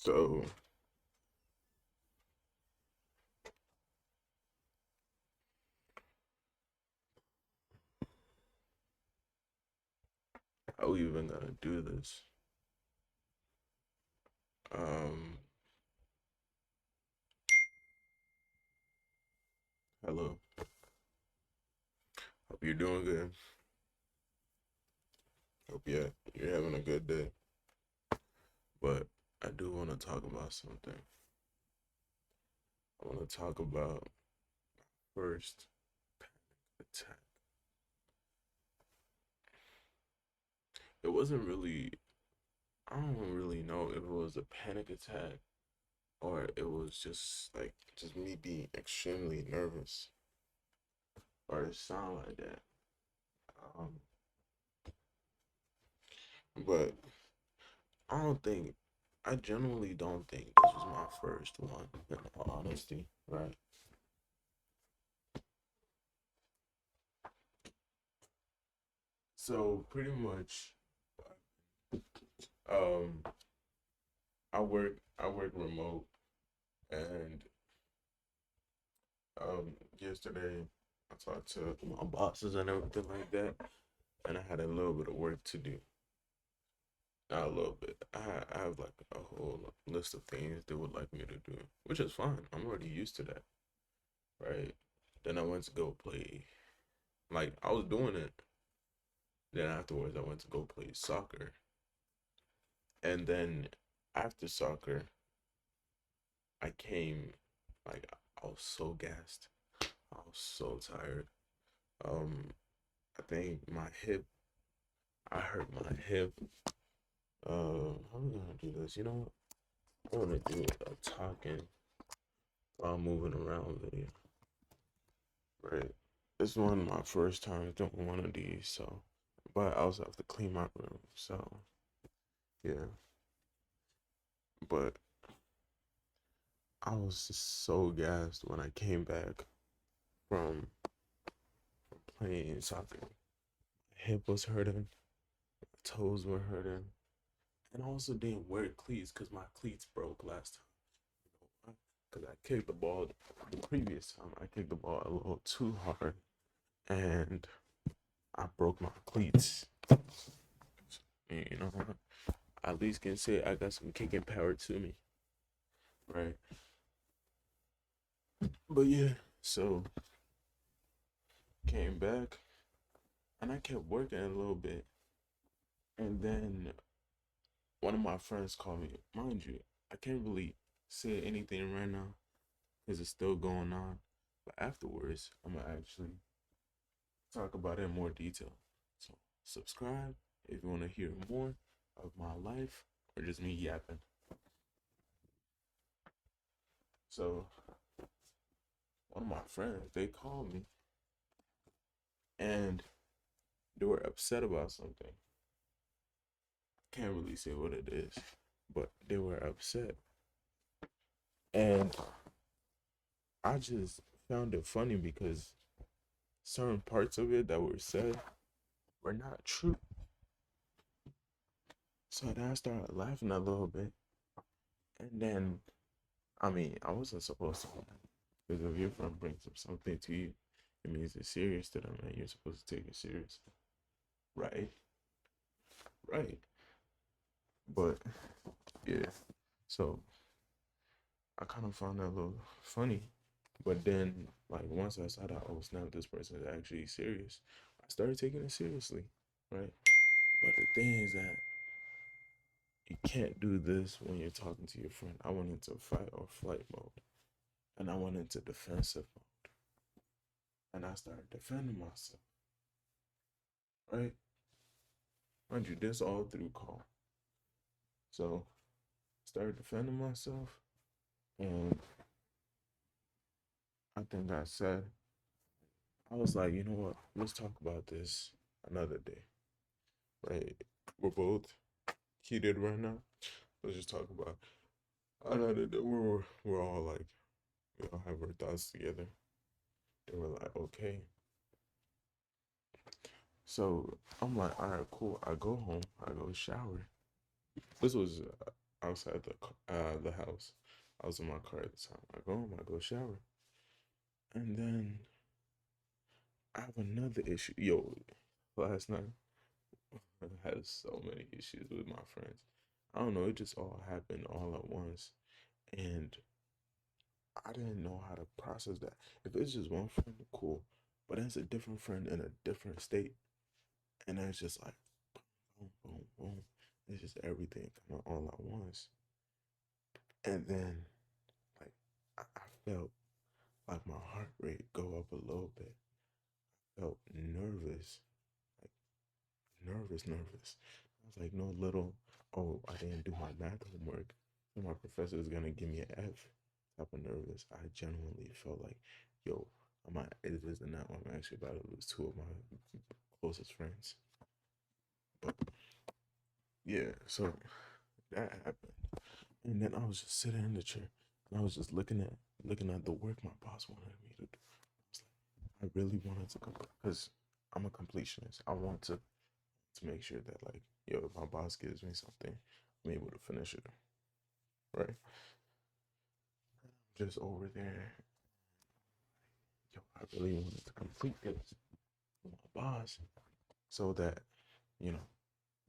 So, how we even gonna do this? Um, Hello. Hope you're doing good. Hope you're having a good day. But I do want to talk about something. I want to talk about first attack. It wasn't really. I don't really know if it was a panic attack or it was just me being extremely nervous or it sound like that. Um, but I don't think I genuinely don't think this was my first one, in all honesty, right? So pretty much, um, I work remote, and yesterday I talked to my bosses and everything like that, and I had a little bit of work to do. Not a little bit. I have like a whole list of things they would like me to do, which is fine. I'm already used to that, right? Then I went to go play. Like I was doing it. Then afterwards, I went to go play soccer. And then after soccer, I came, like, I was so gassed. I was so tired. Um, I think I hurt my hip. How am I gonna do this? You know what? I wanna do a talking while moving around video, right? This is one of my first times doing one of these, so, but I also have to clean my room, so, yeah. But I was just so gassed when I came back from playing soccer. My hip was hurting, my toes were hurting, and I also didn't wear cleats because my cleats broke last time. Because I kicked the ball the previous time, I kicked the ball a little too hard, and I broke my cleats. And you know what? I at least can say I got some kicking power to me, right? But yeah, so came back and I kept working a little bit, and then one of my friends called me. Mind you, I can't really say anything right now because it's still going on. But afterwards, I'm gonna actually talk about it in more detail. So subscribe if you want to hear more of my life or just me yapping. So one of my friends, they called me and they were upset about something. Can't really say what it is, but they were upset. And I just found it funny because certain parts of it that were said were not true. So then I started laughing a little bit. And then, I mean, I wasn't supposed to laugh. Because if your friend brings up something to you, it means it's serious to them and you're supposed to take it serious. Right? Right. But, yeah. So I kind of found that a little funny. But then, like, once I saw that, oh, snap, this person is actually serious, I started taking it seriously. Right? But the thing is that you can't do this when you're talking to your friend. I went into fight or flight mode and I went into defensive mode and I started defending myself, right? Mind you, this all through call. So I started defending myself and I think I said, I was like, you know what? Let's talk about this another day, right? We're both heated right now. Let's just talk about another day. We're all like, we all have our thoughts together. And we're like, okay. So I'm like, all right, cool. I go home, I go shower. This was outside the house. I was in my car at the time. I go home, I go shower, and then I have another issue. Yo, last night I had so many issues with my friends. I don't know. It just all happened all at once, and I didn't know how to process that. If it's just one friend, cool, but it's a different friend in a different state, and it's just like boom, boom, boom. It's just everything coming all at once, and then like I felt like my heart rate go up a little bit. Felt nervous, like nervous. I was like, no little, oh, I didn't do my math homework, so my professor is gonna give me an F. Type of nervous. I genuinely felt like, yo, I might. It is not. I'm actually about to lose two of my closest friends. But yeah, so that happened, and then I was just sitting in the chair, and I was just looking at the work my boss wanted me to do. I really wanted to complete because I'm a completionist. I want to make sure that like, yo, if my boss gives me something, I'm able to finish it, right? Just over there, yo, I really wanted to complete this with my boss so that, you know,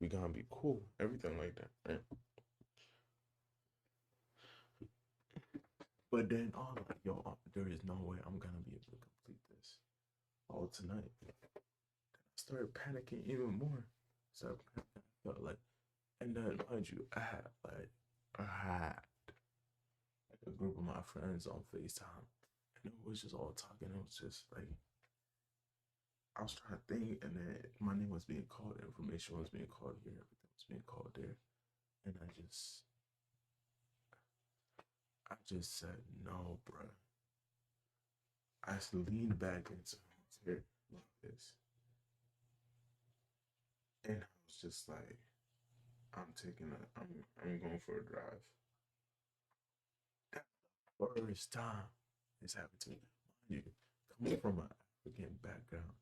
we gonna be cool, everything like that, right? But then I'm like, yo, there is no way I'm gonna be able to complete this all tonight. I started panicking even more. So I felt like, and then mind you, I had like a group of my friends on FaceTime, and it was just all talking. It was just like I was trying to think, and then my name was being called, information was being called here, everything was being called there, and I just said no, bruh. I just leaned back into my chair like this, and I was just like, I'm going for a drive. That first time this happened to me. Mind you, coming from an African background,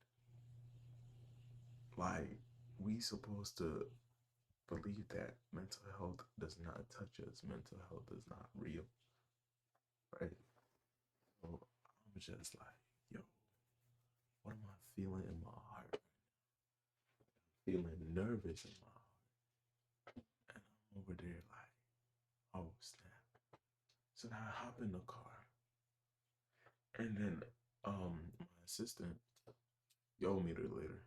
like we supposed to believe that mental health does not touch us. Mental health is not real, right? So I'm just like, yo, what am I feeling in my heart? Feeling nervous in my heart. And I'm over there like, oh snap. So now I hop in the car. And then my assistant, yo meet her later.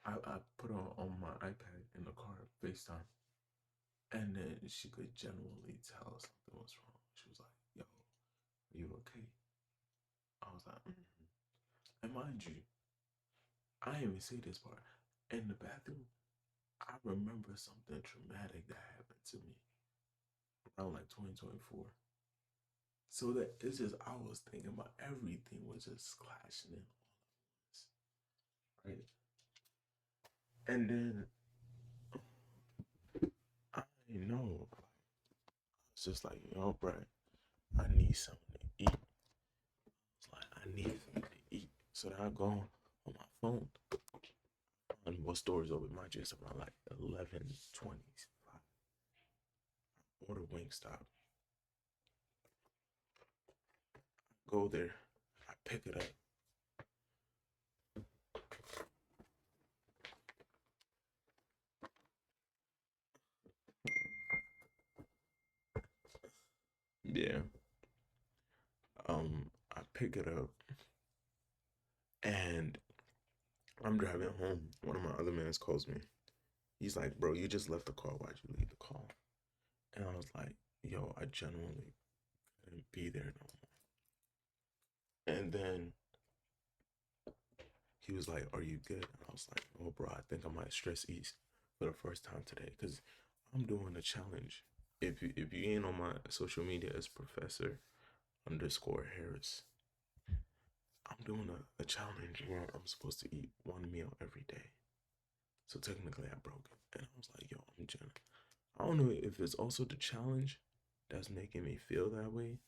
I put her on my iPad in the car, FaceTime. And then she could genuinely tell something was wrong. She was like, yo, are you okay? I was like, mm-hmm. And mind you, I didn't even say this part. In the bathroom, I remember something traumatic that happened to me around like 2024. So that it's just I was thinking about everything was just clashing in all at once, right? And then I know it's just like, yo, bro, I need something to eat. It's like I need something to eat. So then I go on my phone and what stores open. Mind you, it's around like 11:20. Order Wingstop. Go there. I pick it up. Yeah. I pick it up and I'm driving home. One of my other mans calls me. He's like, bro, you just left the call. Why'd you leave the call? And I was like, yo, I genuinely couldn't be there no more. And then he was like, are you good? And I was like, oh, bro, I think I might stress east for the first time today because I'm doing a challenge. If you ain't on my social media as Professor underscore Harris, I'm doing a challenge where I'm supposed to eat one meal every day. So technically, I broke it, and I was like, "Yo, I'm Jenna." I don't know if it's also the challenge that's making me feel that way,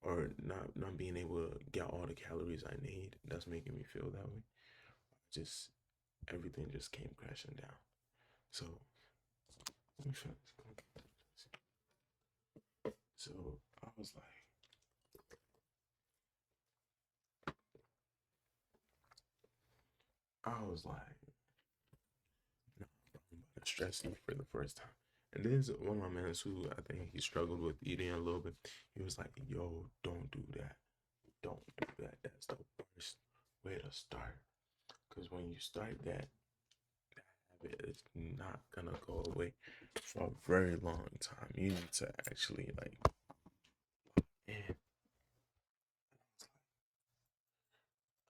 or not being able to get all the calories I need that's making me feel that way. Just everything just came crashing down. So Let me finish. So I was like, I was like, nah, bro, I'm about to stress you for the first time. And there's one of my mans who I think he struggled with eating a little bit. He was like, yo, don't do that. Don't do that. That's the worst way to start. Because when you start that habit is not gonna go away for a very long time. You need to actually like, man,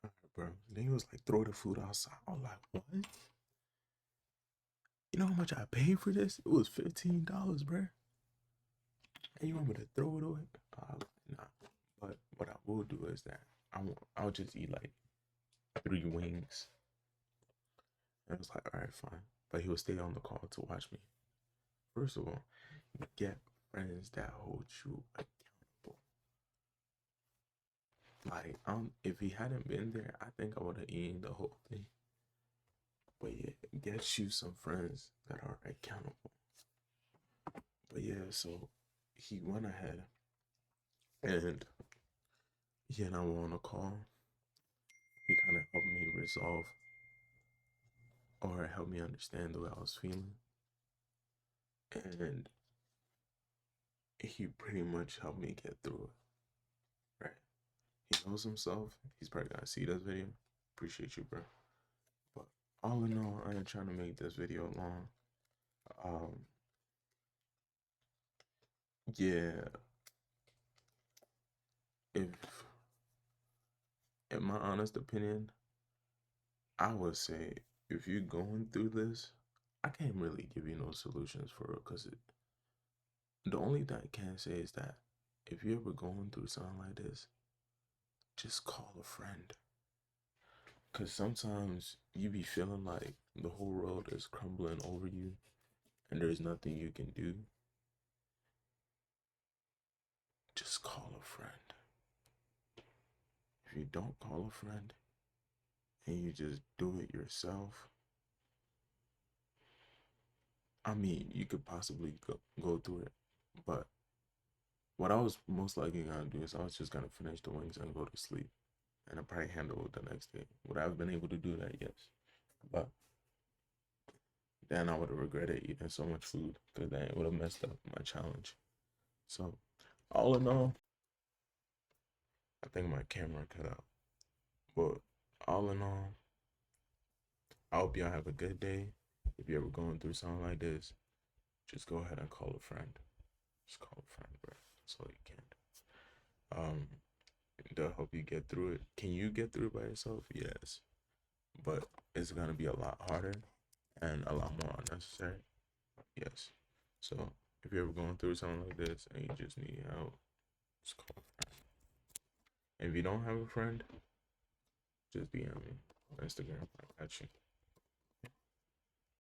all right, bro. Then he was like, throw the food outside. I'm like, what? You know how much I paid for this? It was $15, bro. And you want me to throw it away? Nah. But what I will do is that I'll just eat like 3 wings. And I was like, all right, fine. But he would stay on the call to watch me. First of all, get friends that hold you accountable. Like, if he hadn't been there, I think I would have eaten the whole thing. But yeah, get you some friends that are accountable. But yeah, so he went ahead and he and I were on a call. He kind of helped me resolve or helped me understand the way I was feeling. And he pretty much helped me get through it. Right. He knows himself. He's probably gonna see this video. Appreciate you, bro. But all in all, I ain't trying to make this video long. Um, yeah, if in my honest opinion, I would say if you're going through this, I can't really give you no solutions for it because the only thing I can say is that if you're ever going through something like this, just call a friend. Because sometimes you be feeling like the whole world is crumbling over you and there's nothing you can do. Just call a friend. If you don't call a friend and you just do it yourself, I mean, you could possibly go through it. But what I was most likely gonna do is I was just gonna finish the wings and go to sleep. And I probably handle it the next day. Would I have been able to do that? Yes. But then I would have regretted eating so much food because then it would have messed up my challenge. So, all in all, I think my camera cut out. But all in all, I hope y'all have a good day. If you're ever going through something like this, just go ahead and call a friend. Just call a friend, bro. That's all you can do. They'll help you get through it. Can you get through it by yourself? Yes. But it's gonna be a lot harder and a lot more unnecessary. Yes. So if you're ever going through something like this and you just need help, just call a friend. And if you don't have a friend, just DM me on Instagram. I got you.